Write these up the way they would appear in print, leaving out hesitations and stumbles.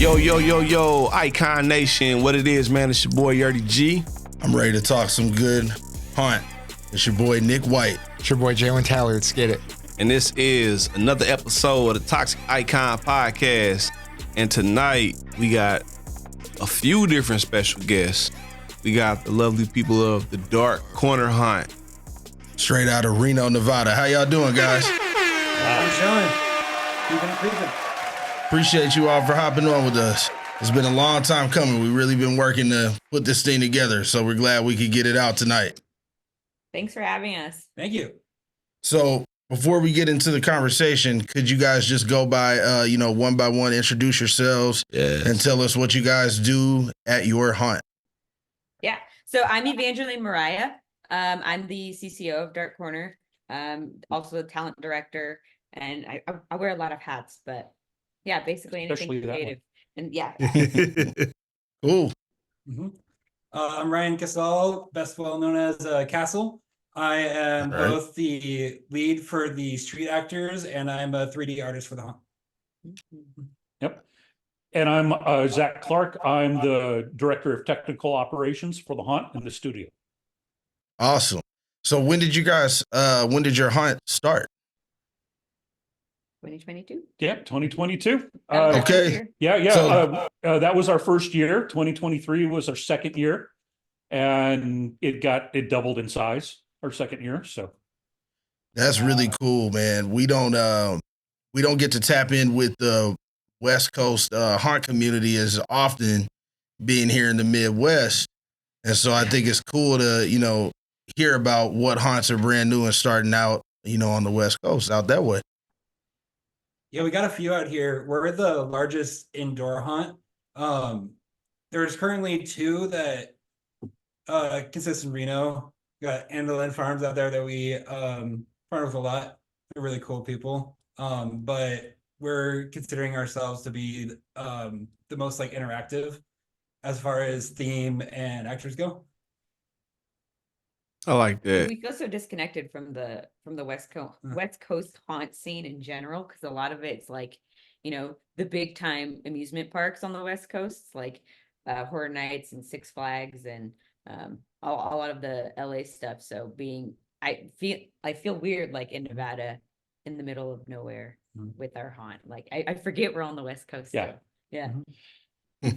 Yo, Icon Nation, what it is, man, it's your boy Yerdy G. I'm ready to talk some good hunt. It's your boy Nick White. It's your boy Jalen Tyler, let's get it. And this is another episode of the Toxic Icon Podcast. And tonight, we got a few different special guests. We got the lovely people of the Dark Corner Hunt. Straight out of Reno, Nevada. How y'all doing, guys? I'm chilling. Keeping it creeping. Appreciate you all for hopping on with us. It's been a long time coming. We've really been working to put this thing together, so we're glad we could get it out tonight. Thanks for having us. Thank you. So before we get into the conversation, could you guys just go by, one by one, introduce yourselves and tell us what you guys do at your hunt? Yeah. So I'm Evangeline Mariah. I'm the CCO of Dark Corner, also a talent director, and I wear a lot of hats, but yeah, basically anything creative. And yeah. Cool. Mm-hmm. I'm Ryan Casal, best well known as Castle. I am both the lead for the street actors and I'm a 3D artist for the hunt. Yep. And I'm Zach Clark. I'm the director of technical operations for the hunt and the studio. Awesome. So when did your hunt start? 2022. Yeah, 2022. Okay. Yeah. So, that was our first year. 2023 was our second year, and it doubled in size our second year. So that's really cool, man. We don't get to tap in with the West Coast hunt community as often, being here in the Midwest, and so I think it's cool to hear about what hunts are brand new and starting out on the West Coast out that way. Yeah, we got a few out here. We're the largest indoor hunt. There's currently two that consist in Reno. We got Andelin Farms out there that we farm with a lot. They're really cool people. But we're considering ourselves to be the most interactive as far as theme and actors go. I like that. We feel so disconnected from the West Coast haunt scene in general, because a lot of it's the big time amusement parks on the West Coast, like Horror Nights and Six Flags and a lot of the LA stuff. So I feel weird in Nevada, in the middle of nowhere with our haunt. I forget we're on the West Coast. Yeah. Yeah.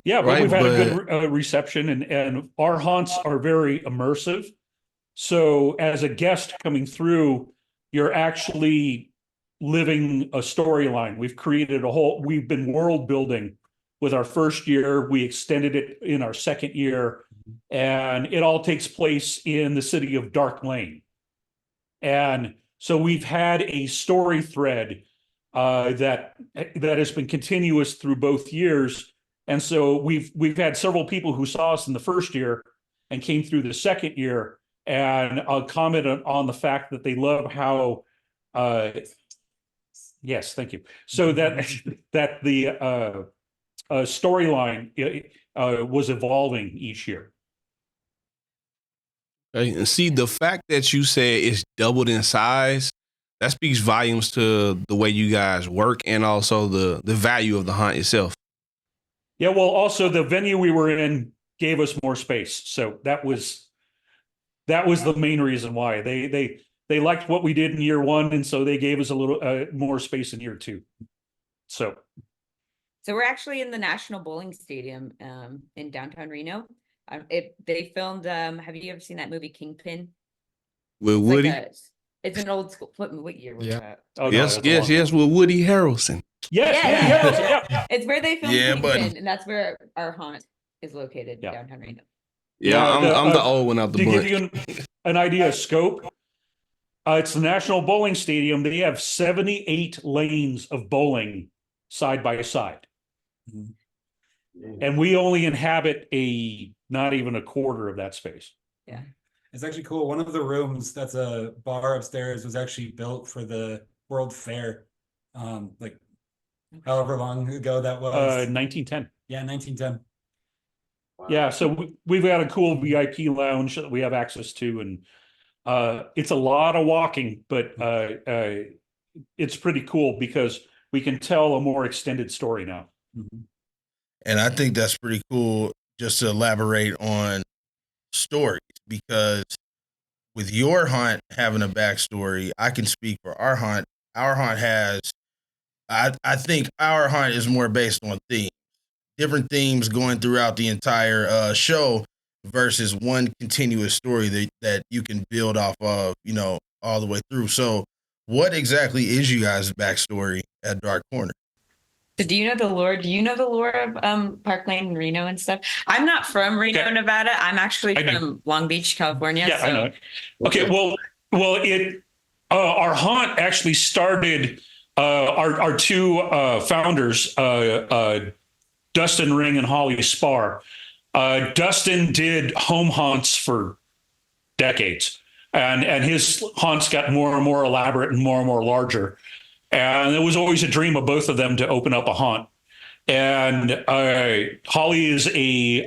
Yeah, but we've had a good reception, and our haunts are very immersive. So as a guest coming through, you're actually living a storyline. We've been world building with our first year. We extended it in our second year, and it all takes place in the city of Dark Lane. And so we've had a story thread that has been continuous through both years. And so we've had several people who saw us in the first year and came through the second year and commented on the fact that they love how yes, thank you. So that the storyline was evolving each year. Okay. And see, the fact that you said it's doubled in size, that speaks volumes to the way you guys work and also the value of the hunt itself. Yeah, well, also the venue we were in gave us more space, so that was the main reason why they liked what we did in year one, and so they gave us a little more space in year two. So we're actually in the National Bowling Stadium in downtown Reno. They filmed. Have you ever seen that movie Kingpin? With Woody? It's an old school. What year was that? Oh, yes, with Woody Harrelson. Yeah. It's where they filmed Kingpin, buddy. and that's where our haunt is located, downtown Reno. Yeah, I'm the old one out the bunch. To give you an idea of scope, it's the National Bowling Stadium. They have 78 lanes of bowling side by side. And we only inhabit not even a quarter of that space. Yeah. It's actually cool. One of the rooms that's a bar upstairs was actually built for the World Fair. However long ago that was. 1910. Yeah, 1910. Wow. Yeah, so we've got a cool VIP lounge that we have access to, and it's a lot of walking, but it's pretty cool because we can tell a more extended story now. Mm-hmm. And I think that's pretty cool just to elaborate on stories, because with your haunt having a backstory, I can speak for our haunt. Our haunt has, I think our haunt is more based on themes, different themes going throughout the entire show versus one continuous story that you can build off of, all the way through. So what exactly is you guys' backstory at Dark Corner? So do you know the lore? Do you know the lore of Park Lane and Reno and stuff? I'm not from Reno, Nevada. I'm actually from Long Beach, California. Yeah, I know. Okay, well, our haunt actually started. Our two founders, Dustin Ring and Holly Spar. Dustin did home haunts for decades, and his haunts got more and more elaborate and more larger. And it was always a dream of both of them to open up a haunt. And Holly is a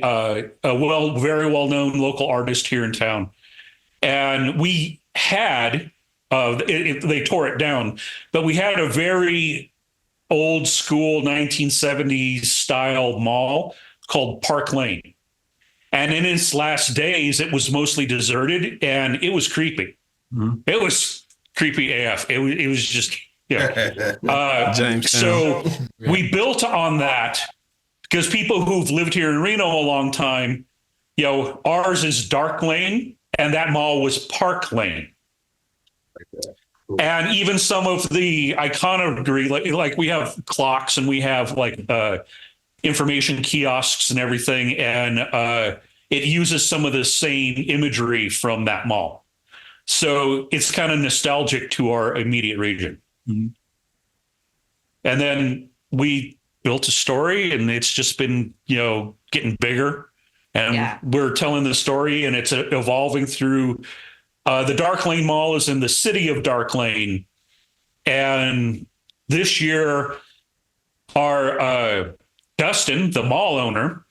very well known local artist here in town. And we had they tore it down, but we had a very old school 1970s style mall called Park Lane. And in its last days, it was mostly deserted and it was creepy. Mm-hmm. It was creepy AF. It was just, so we built on that because people who've lived here in Reno a long time, ours is Dark Lane and that mall was Park Lane. And even some of the iconography, like we have clocks and we have information kiosks and everything. And it uses some of the same imagery from that mall. So it's kind of nostalgic to our immediate region. Mm-hmm. And then we built a story and it's just been, getting bigger. And we're telling the story and it's evolving through. The Dark Lane Mall is in the city of Dark Lane. And this year, our Dustin, the mall owner,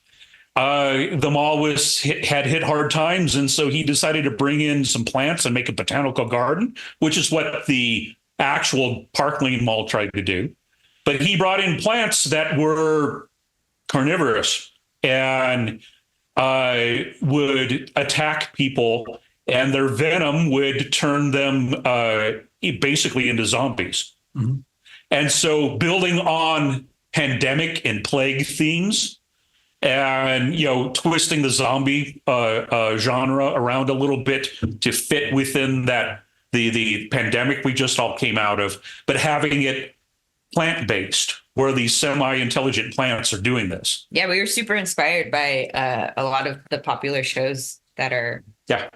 the mall had hit hard times. And so he decided to bring in some plants and make a botanical garden, which is what the actual Park Lane Mall tried to do. But he brought in plants that were carnivorous and would attack people. And their venom would turn them basically into zombies. Mm-hmm. And so building on pandemic and plague themes and, twisting the zombie genre around a little bit to fit within that, the pandemic we just all came out of, but having it plant-based where these semi-intelligent plants are doing this. Yeah, we were super inspired by a lot of the popular shows that are... that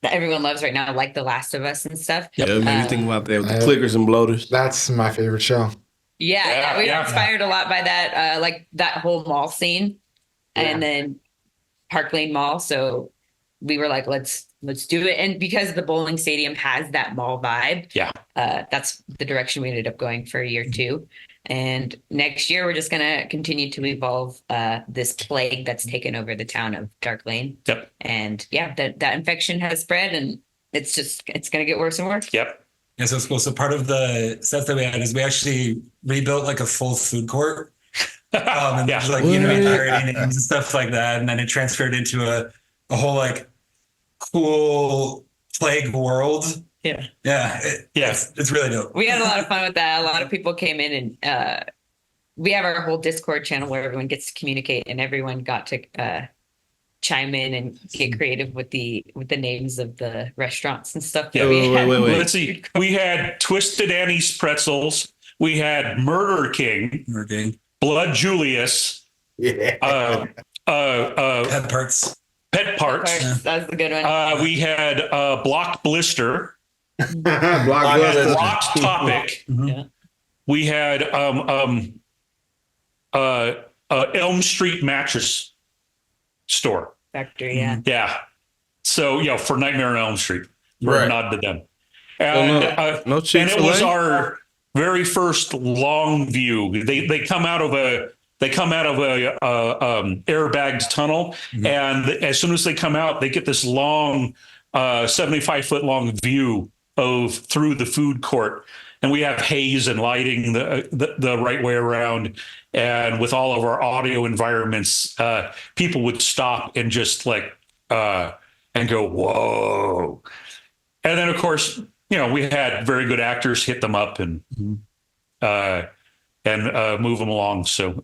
everyone loves right now, like The Last of Us and stuff. Yeah, it made me think about that with the clickers and bloaters. That's my favorite show. Yeah, we were inspired a lot by that, like that whole mall scene, and then Park Lane Mall. So we were like, let's do it. And because the bowling stadium has that mall vibe, that's the direction we ended up going for year 2. And next year, we're just going to continue to evolve this plague that's taken over the town of Dark Lane. Yep. And that infection has spread and it's going to get worse and worse. Yep. Yeah, so it's cool. So part of the stuff that we had is we actually rebuilt like a full food court. And there's parody names and stuff like that. And then it transferred into a whole cool plague world. It's really dope. We had a lot of fun with that. A lot of people came in and we have our whole Discord channel where everyone gets to communicate and everyone got to chime in and get creative with the names of the restaurants and stuff. Wait. Let's see. We had Twisted Annie's Pretzels. We had Murder King. Blood Julius. Pet Parts. Yeah. That's a good one. We had Block Blister. Block Topic. Mm-hmm. Yeah. We had Elm Street Mattress Store. Factory, yeah. Yeah. So, for Nightmare on Elm Street. We're a nod to them. And, no and it was our very first long view. They come out of a airbagged tunnel, and as soon as they come out, they get this long 75-foot long view through the food court. and we have haze and lighting the right way around. And with all of our audio environments, people would stop and just like, and go, whoa. And then of course, we had very good actors hit them up and move them along. So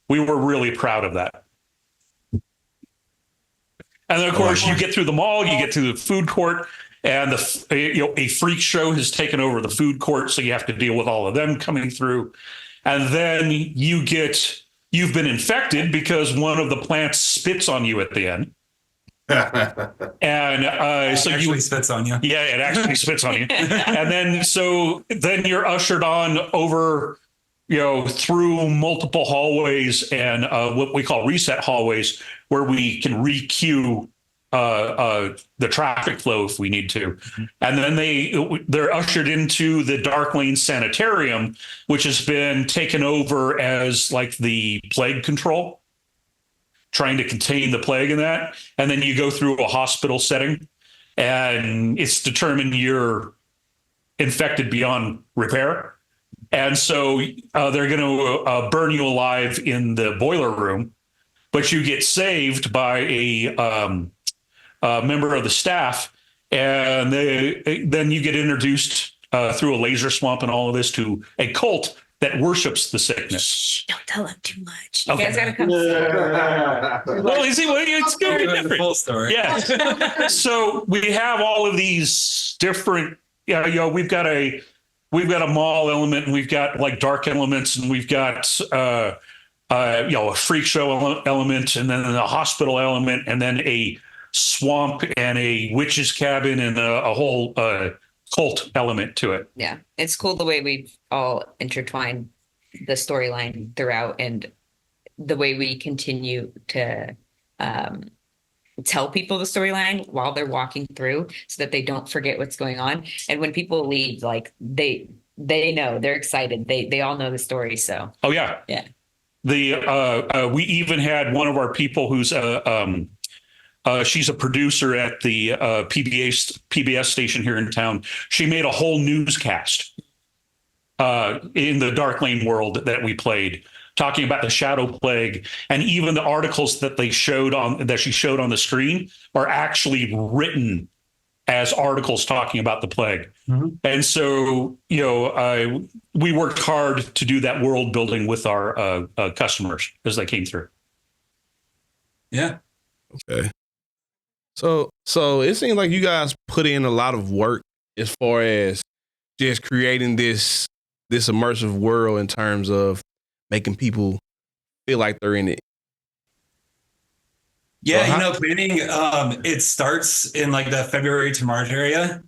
we were really proud of that. And then of course you get through the mall, you get to the food court, and a freak show has taken over the food court. So you have to deal with all of them coming through. And then you've been infected because one of the plants spits on you at the end. And so actually spits on you. Yeah, it actually spits on you. And then you're ushered on over, through multiple hallways and what we call reset hallways, where we can re-queue the traffic flow if we need to. And then they're ushered into the Dark Lane Sanitarium, which has been taken over as like the plague control, trying to contain the plague in that. And then you go through a hospital setting and it's determined you're infected beyond repair. And so they're going to burn you alive in the boiler room, but you get saved by a member of the staff. And then you get introduced through a laser swamp and all of this to a cult that worships the sickness. Shh, don't tell them too much. Okay. You guys gotta come. Well, you see, it's going to be different. Full story. Yeah. So we have all of these different. We've got a mall element, and we've got like dark elements, and we've got a freak show element, and then a hospital element, and then a swamp and a witch's cabin, and a whole cult element to it. Yeah, it's cool the way we've all intertwined the storyline throughout, and the way we continue to tell people the storyline while they're walking through, so that they don't forget what's going on. And when people leave, like they know, they're excited. They all know the story. So yeah. We even had one of our people who's she's a producer at the PBS station here in town. She made a whole newscast in the Dark Lane world that we played, talking about the shadow plague, and even the articles that she showed on the screen are actually written as articles talking about the plague. Mm-hmm. And so, we worked hard to do that world building with our customers as they came through. Yeah. Okay. So it seems like you guys put in a lot of work as far as just creating this immersive world in terms of making people feel like they're in it. Yeah, planning, it starts in like the February to March area.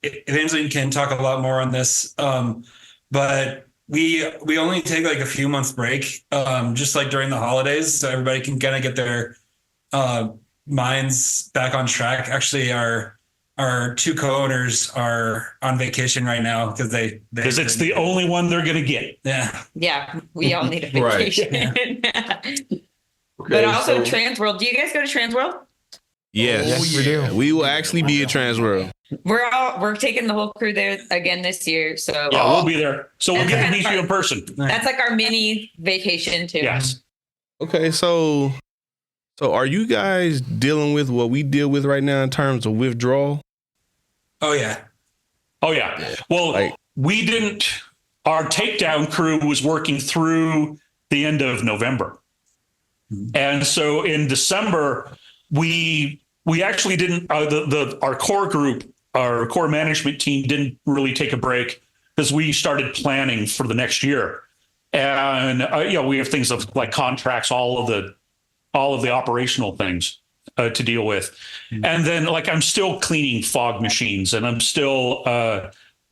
Evangeline can talk a lot more on this, but we only take like a few months break, just like during the holidays, so everybody can kind of get their minds back on track. Actually, our two co-owners are on vacation right now because it's the only one they're going to get. Yeah, we all need a vacation. Right. Yeah. But also Transworld. Do you guys go to Transworld? Yes, we do. We will actually be at Transworld. We're taking the whole crew there again this year. So we'll be there. So we'll get to meet you in person. That's like our mini vacation too. Yes. Okay, so are you guys dealing with what we deal with right now in terms of withdrawal? Oh yeah. Well, we didn't. Our takedown crew was working through the end of November. And so in December, we actually didn't, our core group, our core management team didn't really take a break because we started planning for the next year. And, we have things like contracts, all of the operational things to deal with. Mm-hmm. And then I'm still cleaning fog machines, and I'm still,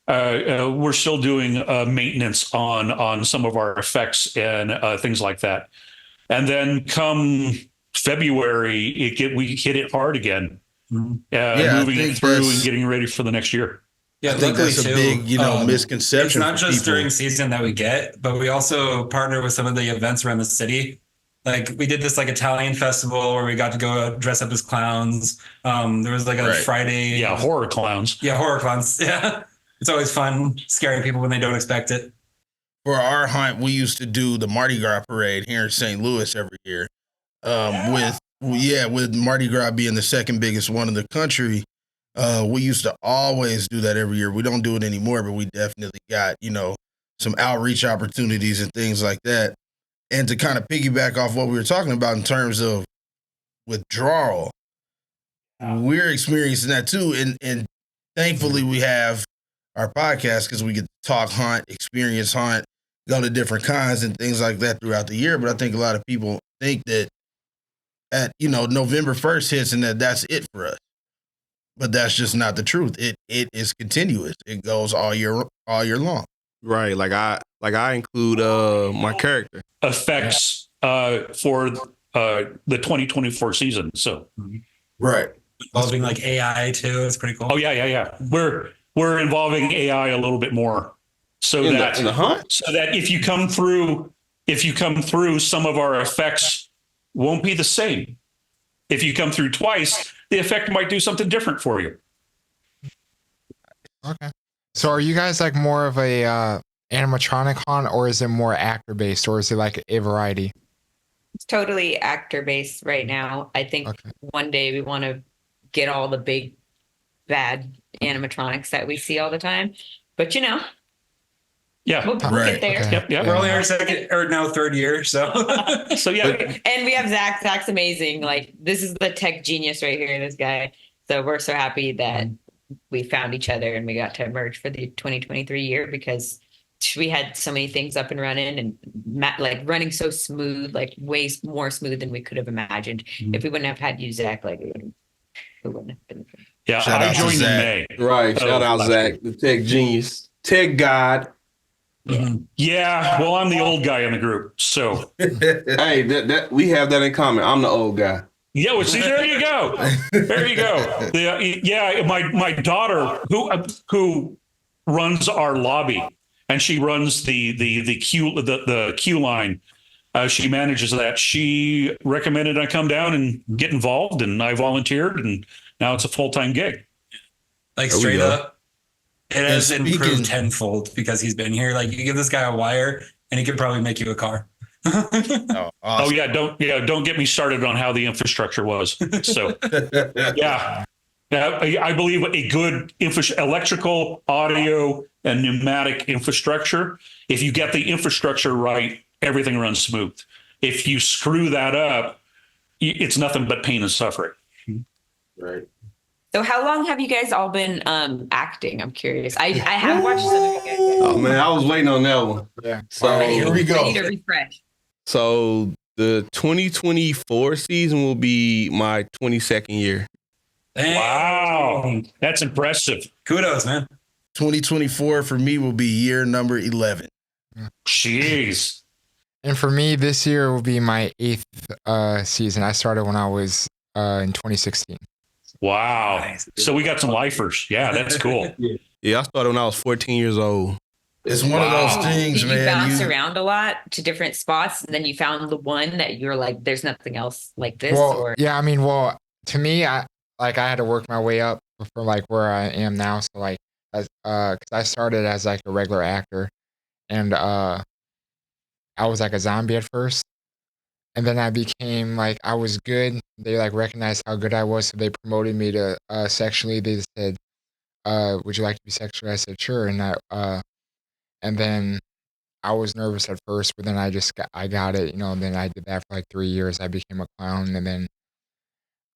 we're still doing maintenance on some of our effects and things like that. And then come February, we hit it hard again, moving it through and getting ready for the next year. Yeah, I think that's a big, misconception. It's not just during season that we get, but we also partner with some of the events around the city. Like we did this like Italian festival where we got to go dress up as clowns. There was like a Friday. Yeah, horror clowns. Yeah, horror clowns. Yeah. It's always fun scaring people when they don't expect it. For our hunt, we used to do the Mardi Gras parade here in St. Louis every year. With Mardi Gras being the second biggest one in the country, we used to always do that every year. We don't do it anymore, but we definitely got, some outreach opportunities and things like that. And to kind of piggyback off what we were talking about in terms of withdrawal, we're experiencing that too. And thankfully we have our podcast because we get to talk hunt, experience hunt, go to different kinds and things like that throughout the year. But I think a lot of people think that at, November 1st hits and that's it for us. But that's just not the truth. It is continuous. It goes all year long. Right. Like I include my character effects for the 2024 season. So right. Involving like AI too. It's pretty cool. Oh yeah. We're involving AI a little bit more. So in that the hunt? So that if you come through, some of our effects won't be the same. If you come through twice, the effect might do something different for you. Okay. So are you guys like more of a animatronic hunt, or is it more actor based, or is it like a variety? It's totally actor based right now. I think one day we want to get all the big bad animatronics that we see all the time. But yeah, we'll get there. Okay. Yep. We're only our second or now third year, so So yeah. And we have Zach. Zach's amazing. Like, this is the tech genius right here, this guy. So we're so happy that we found each other and we got to merge for the 2023 year, because we had so many things up and running and like running so smooth, like way more smooth than we could have imagined. If we wouldn't have had you, Zach, like we wouldn't have been. Yeah, Shout I out to joined in Zach. May. Right. Shout out Zach, the tech genius, tech god. Yeah, well, I'm the old guy in the group, so Hey, that we have that in common. I'm the old guy. yeah. Well, see, there you go. There you go. Yeah, my daughter who runs our lobby, and she runs the queue line. She manages that. She recommended I come down and get involved, and I volunteered, and now it's a full-time gig. like There we straight go. up, it has speaking- improved tenfold because he's been here. Like, you give this guy a wire and he could probably make you a car. Oh, awesome. Oh don't get me started on how the infrastructure was. So yeah, I believe a good electrical, audio, and pneumatic infrastructure. If you get the infrastructure right, everything runs smooth. If you screw that up, it's nothing but pain and suffering. Right. So how long have you guys all been acting? I'm curious. I have watched some of you guys. Oh man, I was waiting on that one. Yeah. So Here we go. I need to refresh. So the 2024 season will be my 22nd year. Wow, that's impressive. Kudos, man. 2024 for me will be year number 11. Jeez. And for me, this year will be my 8th season. I started when I was in 2016. Wow. Nice. So we got some lifers. Yeah, that's cool. Yeah, I started when I was 14 years old. It's one of those things, Did you man. bounce around a lot to different spots, and then you found the one that you're like, there's nothing else like this? Well, or yeah, I mean, to me, I had to work my way up from like where I am now. So like, because I started as like a regular actor, and I was like a zombie at first, and then I became like, I was good. They like recognized how good I was, so they promoted me to sexually. They said, "Would you like to be sexually?" I said, "Sure," and then I was nervous at first, but then I got it, and then I did that for like 3 years. I became a clown, and then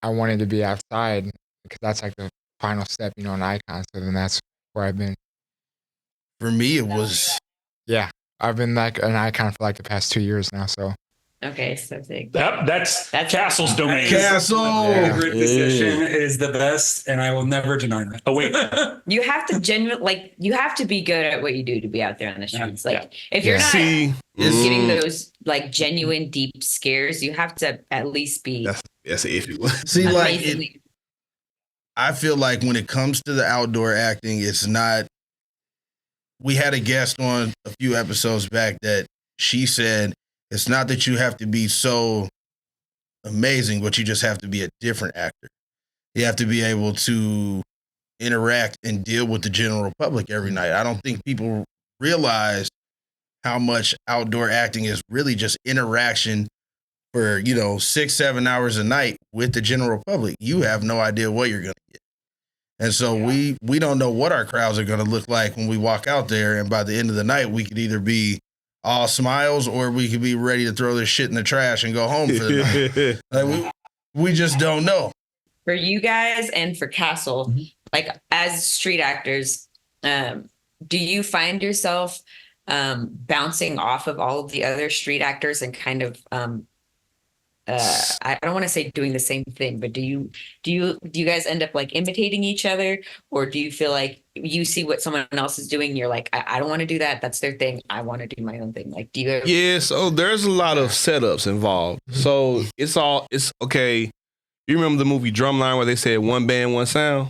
I wanted to be outside because that's like the final step, an icon. So then that's where I've been. For me, it was Yeah, I've been like an icon for like the past 2 years now. So okay, so big. That's Castle's domain. Castle. Yeah. Favorite position is the best, and I will never deny that. Oh, wait. You have to you have to be good at what you do to be out there on the streets. Like, if you're not See, getting those like genuine deep scares, you have to at least be that's an issue. See, like, amazingly. I feel like when it comes to the outdoor acting, it's not. We had a guest on a few episodes back that she said It's not that you have to be so amazing, but you just have to be a different actor. You have to be able to interact and deal with the general public every night. I don't think people realize how much outdoor acting is really just interaction for, 6-7 hours a night with the general public. You have no idea what you're going to get. And so we don't know what our crowds are going to look like when we walk out there. And by the end of the night, we could either be all smiles or we could be ready to throw this shit in the trash and go home for the night. Like we just don't know. For you guys and for Castle, like as street actors, do you find yourself bouncing off of all of the other street actors and kind of I don't want to say doing the same thing, but do you guys end up like imitating each other, or do you feel like you see what someone else is doing, you're like, I don't want to do that, that's their thing, I want to do my own thing? Like, do you ever- Yeah, so there's a lot of setups involved. So it's okay. You remember the movie Drumline where they said one band, one sound?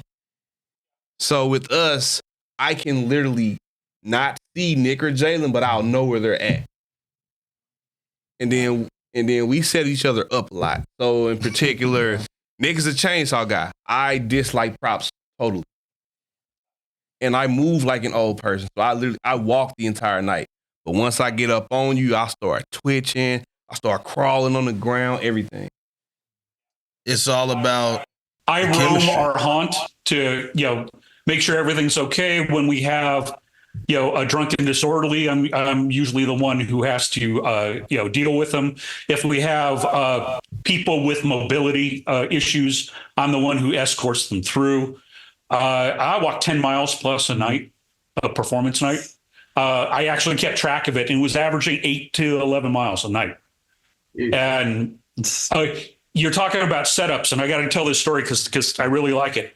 So with us, I can literally not see Nick or Jalen, but I'll know where they're at. And then we set each other up a lot. So in particular, Nick is a chainsaw guy. I dislike props totally. And I move like an old person. So I walk the entire night. But once I get up on you, I start twitching. I start crawling on the ground, everything. It's all about I roam our haunt to, make sure everything's okay. When we have, a drunken disorderly, I'm usually the one who has to, deal with them. If we have people with mobility issues, I'm the one who escorts them through. I walk 10 miles plus a night, a performance night. I actually kept track of it and was averaging 8 to 11 miles a night. And you're talking about setups, and I got to tell this story because I really like it.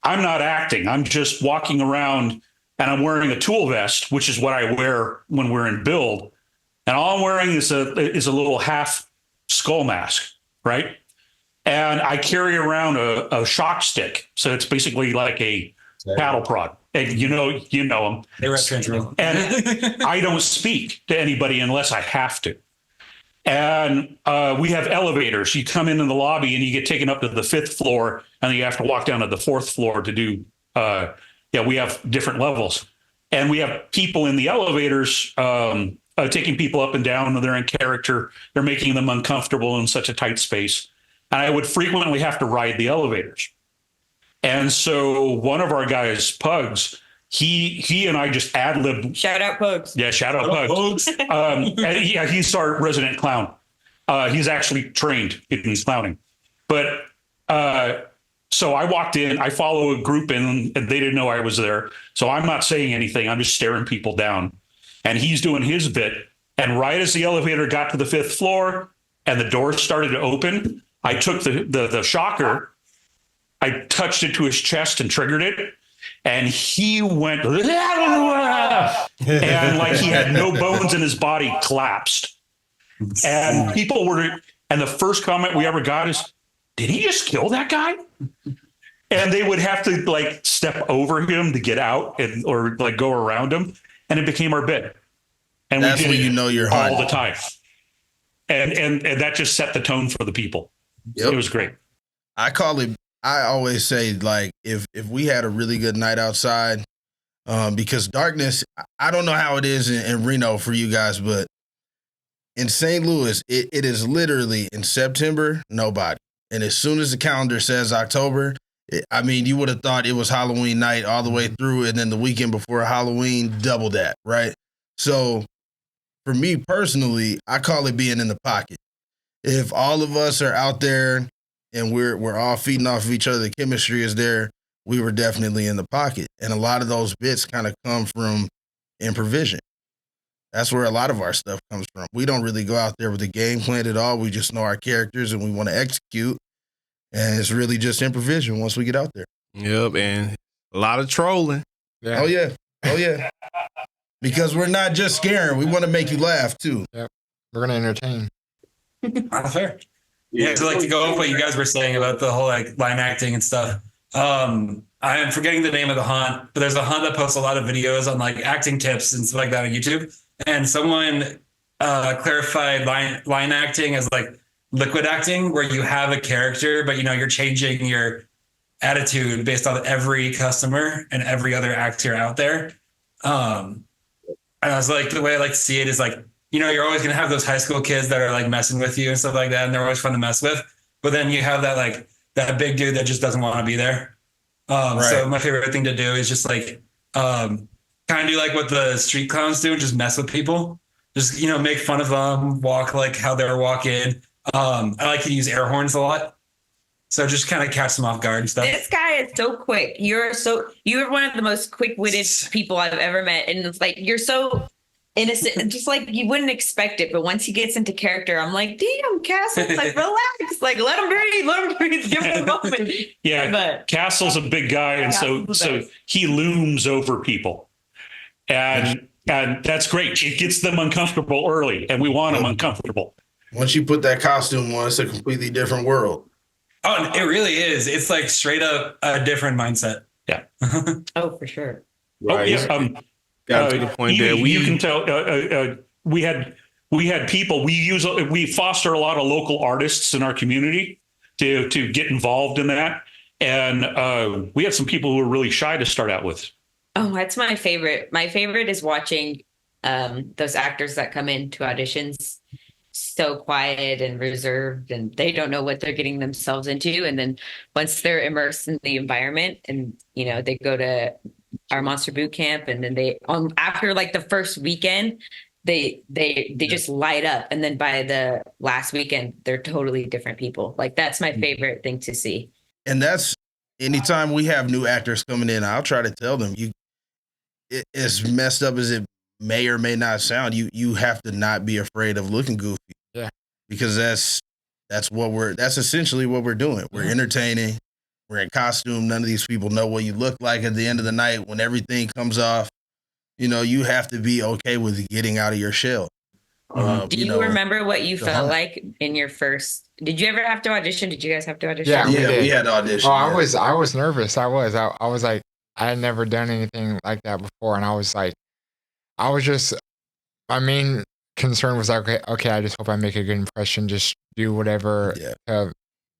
I'm not acting. I'm just walking around, and I'm wearing a tool vest, which is what I wear when we're in build. And all I'm wearing is a little half skull mask, right? And I carry around a shock stick, so it's basically like a paddle prod. And you know them. They were at Transworld. And I don't speak to anybody unless I have to. And we have elevators. You come into the lobby and you get taken up to the 5th floor, and then you have to walk down to the 4th floor to do. We have different levels, and we have people in the elevators taking people up and down. They're in character. They're making them uncomfortable in such a tight space. And I would frequently have to ride the elevators. And so one of our guys, Pugs, he and I just ad-libbed. Shout out Pugs. Yeah, shout out Pugs. He's our resident clown. He's actually trained in clowning. But so I walked in, I follow a group in, and they didn't know I was there. So I'm not saying anything. I'm just staring people down. And he's doing his bit. And right as the elevator got to the 5th floor and the doors started to open, I took the shocker, I touched it to his chest and triggered it. And he went, and like he had no bones in his body, collapsed. And people were, and the first comment we ever got is, did he just kill that guy? And they would have to like step over him to get out or like go around him. And it became our bit. And that's we did when you're all the time. And that just set the tone for the people. Yep. It was great. I always say, like, if we had a really good night outside, because darkness, I don't know how it is in Reno for you guys, but in St. Louis, it is literally in September, nobody. And as soon as the calendar says October, you would have thought it was Halloween night all the way through, and then the weekend before Halloween, double that, right? So for me personally, I call it being in the pocket. If all of us are out there and we're all feeding off of each other, the chemistry is there, we were definitely in the pocket. And a lot of those bits kind of come from improvisation. That's where a lot of our stuff comes from. We don't really go out there with a game plan at all. We just know our characters and we want to execute. And it's really just improvisation once we get out there. Yep, and a lot of trolling. Yeah. Oh, yeah. Because we're not just scaring. We want to make you laugh, too. Yep. We're going to entertain. That's fair. Yeah, to go off what you guys were saying about the whole like line acting and stuff. I am forgetting the name of the haunt, but there's a haunt that posts a lot of videos on like acting tips and stuff like that on YouTube. And someone clarified line acting as like liquid acting, where you have a character, but you're changing your attitude based on every customer and every other actor out there. And I was like, the way I like to see it is like, you're always going to have those high school kids that are like messing with you and stuff like that. And they're always fun to mess with. But then you have that, like that big dude that just doesn't want to be there. So my favorite thing to do is just like, kind of do like what the street clowns do, just mess with people. Just, make fun of them, walk like how they're walking. I like to use air horns a lot. So just kind of catch them off guard and stuff. This guy is so quick. You're one of the most quick-witted people I've ever met. And it's like, you're so innocent, just like you wouldn't expect it. But once he gets into character, I'm like, damn, Castle, like relax, like let him breathe, give him a moment. Yeah, but Castle's a big guy, and so he looms over people, and that's great. It gets them uncomfortable early, and we want them uncomfortable. Once you put that costume on, it's a completely different world. Oh, it really is. It's like straight up a different mindset. Yeah. Oh, for sure. Right. Oh, yeah. Got to the point there. You can tell we had people. We foster a lot of local artists in our community to get involved in that, and we had some people who were really shy to start out with. Oh, that's my favorite. My favorite is watching those actors that come into auditions so quiet and reserved, and they don't know what they're getting themselves into. And then once they're immersed in the environment, and they go to our monster boot camp, and then they after like the first weekend, they just light up, and then by the last weekend, they're totally different people. Like that's my favorite thing to see. And that's anytime we have new actors coming in, I'll try to tell them as messed up as it may or may not sound, you have to not be afraid of looking goofy. Yeah. Because that's essentially what we're doing. We're entertaining. We're in costume. None of these people know what you look like at the end of the night when everything comes off. You have to be okay with getting out of your shell. Do you remember what you felt like in your first? Did you ever have to audition? Did you guys have to audition? Yeah, we had to audition. Oh, I was nervous. I was like, I had never done anything like that before, and I was just, my main concern was like, okay, I just hope I make a good impression. Just do whatever to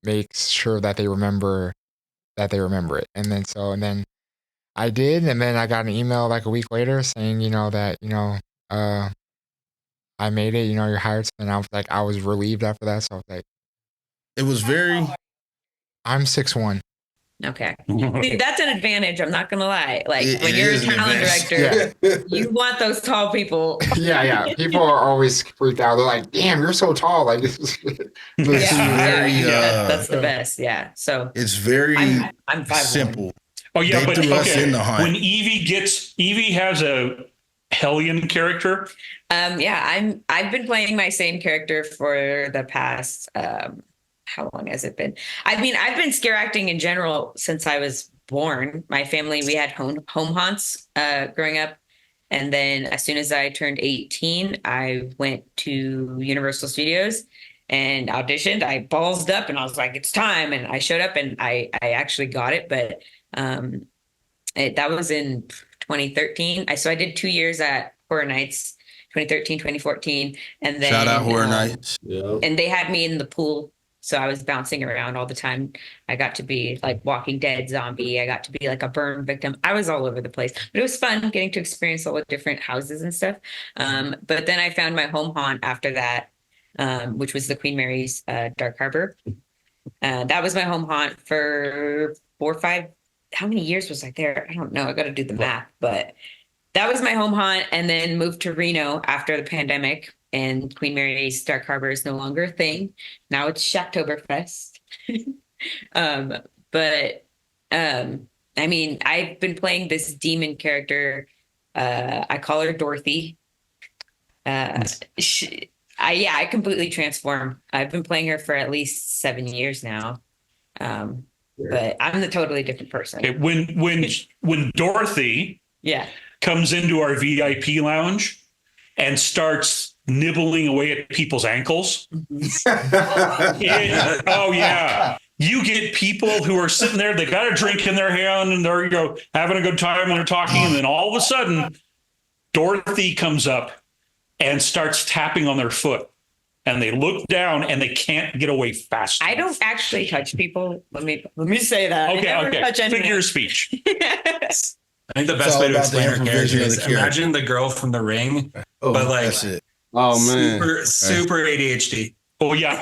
make sure that they remember it. And then I did, and then I got an email like a week later saying, that I made it. You're hired. And I was relieved after that. So I was like, it was very. I'm 6'1". Okay. See, that's an advantage. I'm not going to lie. Like when you're a is an talent advantage. director, you want those tall people. Yeah. People are always freaked out. They're like, damn, you're so tall. Like this is that's the best. Yeah. So it's very I'm 5'1". simple. Oh yeah, They but threw us in the hunt. when Evie has a Hellion character. I've been playing my same character for the past how long has it been? I mean, I've been scare acting in general since I was born. My family, we had home haunts growing up. And then as soon as I turned 18, I went to Universal Studios and auditioned. I ballsed up and I was like, it's time. And I showed up and I actually got it. But that was in 2013. So I did 2 years at Horror Nights, 2013, 2014. And then shout out Horror Nights. Yeah. And they had me in the pool. So I was bouncing around all the time. I got to be like Walking Dead zombie. I got to be like a burn victim. I was all over the place, but it was fun getting to experience all the different houses and stuff. But then I found my home haunt after that, which was the Queen Mary's Dark Harbor. That was my home haunt for 4 or 5. How many years was I there? I don't know. I got to do the math, but that was my home haunt, and then moved to Reno after the pandemic. And Queen Mary's Dark Harbor is no longer a thing. Now it's Shocktoberfest. I mean, I've been playing this demon character. I call her Dorothy. I completely transform. I've been playing her for at least 7 years now. But I'm the totally different person. Okay, when Dorothy comes into our VIP lounge and starts nibbling away at people's ankles. Oh yeah. You get people who are sitting there, they got a drink in their hand and they're having a good time and they're talking, and then all of a sudden Dorothy comes up and starts tapping on their foot. And they look down and they can't get away fast I enough. don't actually touch people. Let me say that. Okay, I never touch anyone. Figure of speech. I think the It's best all way to about the explain her improvisation character of is the character. imagine the girl from The Ring, Oh, but like that's it. Oh man. super ADHD. Oh yeah,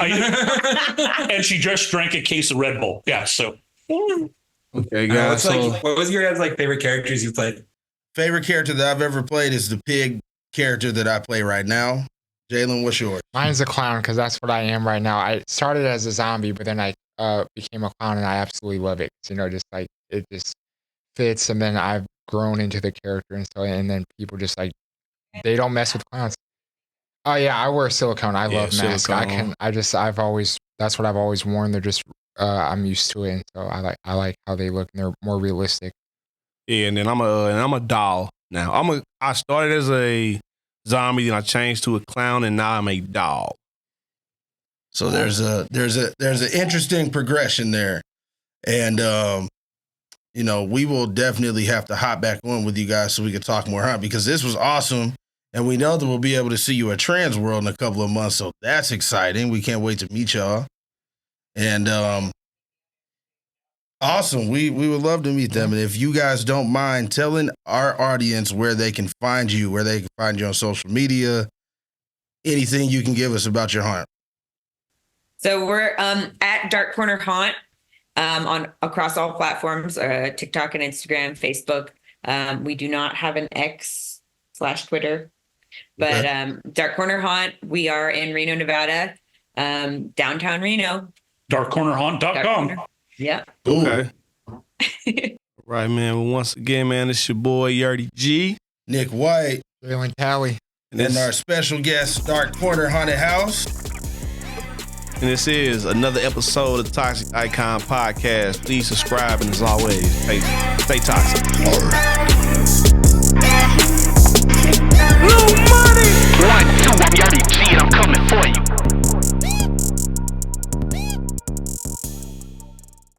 and she just drank a case of Red Bull. Yeah, so Okay, guys. What was your guys' like favorite characters you played? Favorite character that I've ever played is the pig character that I play right now. Jalen, what's yours? Mine's a clown because that's what I am right now. I started as a zombie, but then I became a clown, and I absolutely love it. You know, just like it just fits, and then I've grown into the character and so, and then people just like they don't mess with clowns. Oh yeah, I wear silicone. I love masks. I've always that's what I've always worn. They're just I'm used to it, and so I like how they look, and they're more realistic. Yeah, and then I'm a doll now. I started as a zombie, then I changed to a clown, and now I'm a doll. So there's an interesting progression there, and you know, we will definitely have to hop back on with you guys so we can talk more, because this was awesome, and we know that we'll be able to see you at Trans World in a couple of months, so that's exciting. We can't wait to meet y'all, and awesome. We would love to meet them, and if you guys don't mind telling our audience where they can find you on social media, anything you can give us about your haunt. So we're at Dark Corner Haunt on across all platforms, TikTok and Instagram, Facebook. We do not have an X/Twitter, but Dark Corner Haunt. We are in Reno, Nevada, downtown Reno. darkcornerhaunt.com. Yep. Okay. Right, man. Well, once again, man, it's your boy Yardie G. Nick White. Jalen Talley. And our special guest, Dark Corner Haunted House. And this is another episode of Toxic Icon Podcast. Please subscribe, and as always, stay toxic.